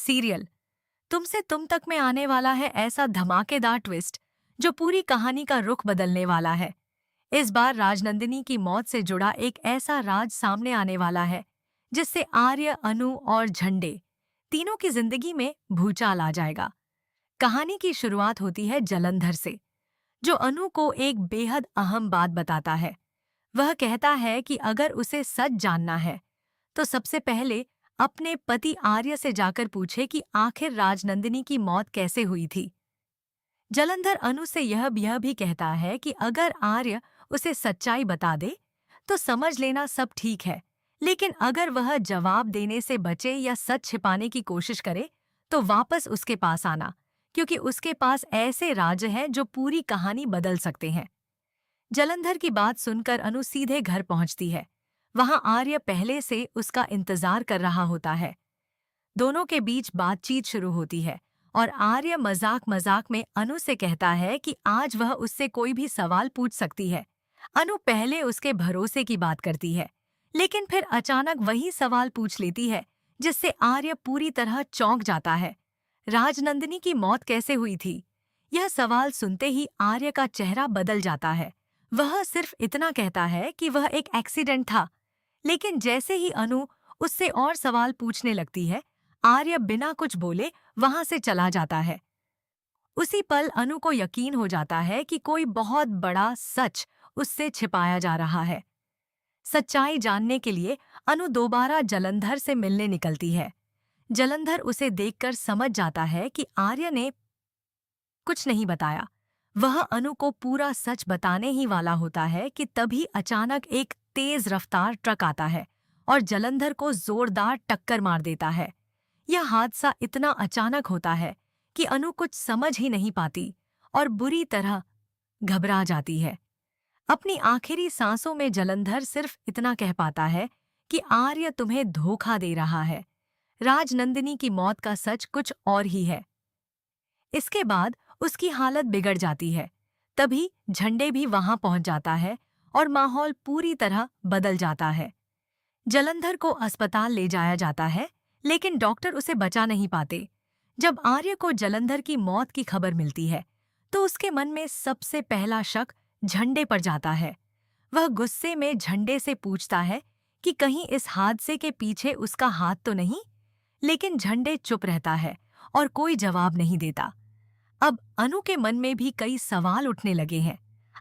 Serial तुमसे तुम तक में आने वाला है ऐसा धमाकेदार ट्विस्ट जो पूरी कहानी का रुख बदलने वाला है। इस बार राजनंदिनी की मौत से जुड़ा एक ऐसा राज सामने आने वाला है जिससे आर्य, अनु और झंडे तीनों की जिंदगी में भूचाल आ जाएगा। कहानी की शुरुआत होती है जलंधर से, जो अनु को एक बेहद अहम बात बताता है। वह कहता है कि अगर उसे सच जानना है तो सबसे पहले अपने पति आर्य से जाकर पूछे कि आखिर राजनंदिनी की मौत कैसे हुई थी। जलंधर अनु से यह भी कहता है कि अगर आर्य उसे सच्चाई बता दे तो समझ लेना सब ठीक है, लेकिन अगर वह जवाब देने से बचे या सच छिपाने की कोशिश करे तो वापस उसके पास आना, क्योंकि उसके पास ऐसे राज हैं जो पूरी कहानी बदल सकते हैं। जलंधर की बात सुनकर अनु सीधे घर पहुंचती है। वहां आर्य पहले से उसका इंतजार कर रहा होता है। दोनों के बीच बातचीत शुरू होती है और आर्य मजाक मजाक में अनु से कहता है कि आज वह उससे कोई भी सवाल पूछ सकती है। अनु पहले उसके भरोसे की बात करती है, लेकिन फिर अचानक वही सवाल पूछ लेती है जिससे आर्य पूरी तरह चौंक जाता है। राजनंदिनी की मौत कैसे हुई थी? यह सवाल सुनते ही आर्य का चेहरा बदल जाता है। वह सिर्फ इतना कहता है कि वह एक एक्सीडेंट था, लेकिन जैसे ही अनु उससे और सवाल पूछने लगती है, आर्य बिना कुछ बोले वहां से चला जाता है। उसी पल अनु को यकीन हो जाता है कि कोई बहुत बड़ा सच उससे छिपाया जा रहा है। सच्चाई जानने के लिए अनु दोबारा जलंधर से मिलने निकलती है। जलंधर उसे देखकर समझ जाता है कि आर्य ने कुछ नहीं बताया। वह अनु को पूरा सच बताने ही वाला होता है कि तभी अचानक एक तेज रफ्तार ट्रक आता है और जलंधर को जोरदार टक्कर मार देता है। यह हादसा इतना अचानक होता है कि अनु कुछ समझ ही नहीं पाती और बुरी तरह घबरा जाती है। अपनी आखिरी सांसों में जलंधर सिर्फ इतना कह पाता है कि आर्य तुम्हें धोखा दे रहा है। राजनंदिनी की मौत का सच कुछ और ही है। इसके बाद उसकी हालत बिगड़ जाती है। तभी झंडे भी वहां पहुंच जाता है और माहौल पूरी तरह बदल जाता है। जलंधर को अस्पताल ले जाया जाता है, लेकिन डॉक्टर उसे बचा नहीं पाते। जब आर्य को जलंधर की मौत की खबर मिलती है तो उसके मन में सबसे पहला शक झंडे पर जाता है। वह गुस्से में झंडे से पूछता है कि कहीं इस हादसे के पीछे उसका हाथ तो नहीं, लेकिन झंडे चुप रहता है और कोई जवाब नहीं देता। अब अनु के मन में भी कई सवाल उठने लगे हैं।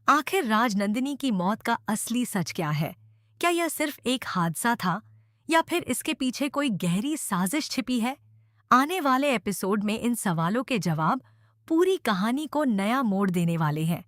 आखिर राजनंदिनी की मौत का असली सच क्या है? क्या यह सिर्फ एक हादसा था या फिर इसके पीछे कोई गहरी साजिश छिपी है? आने वाले एपिसोड में इन सवालों के जवाब पूरी कहानी को नया मोड़ देने वाले हैं।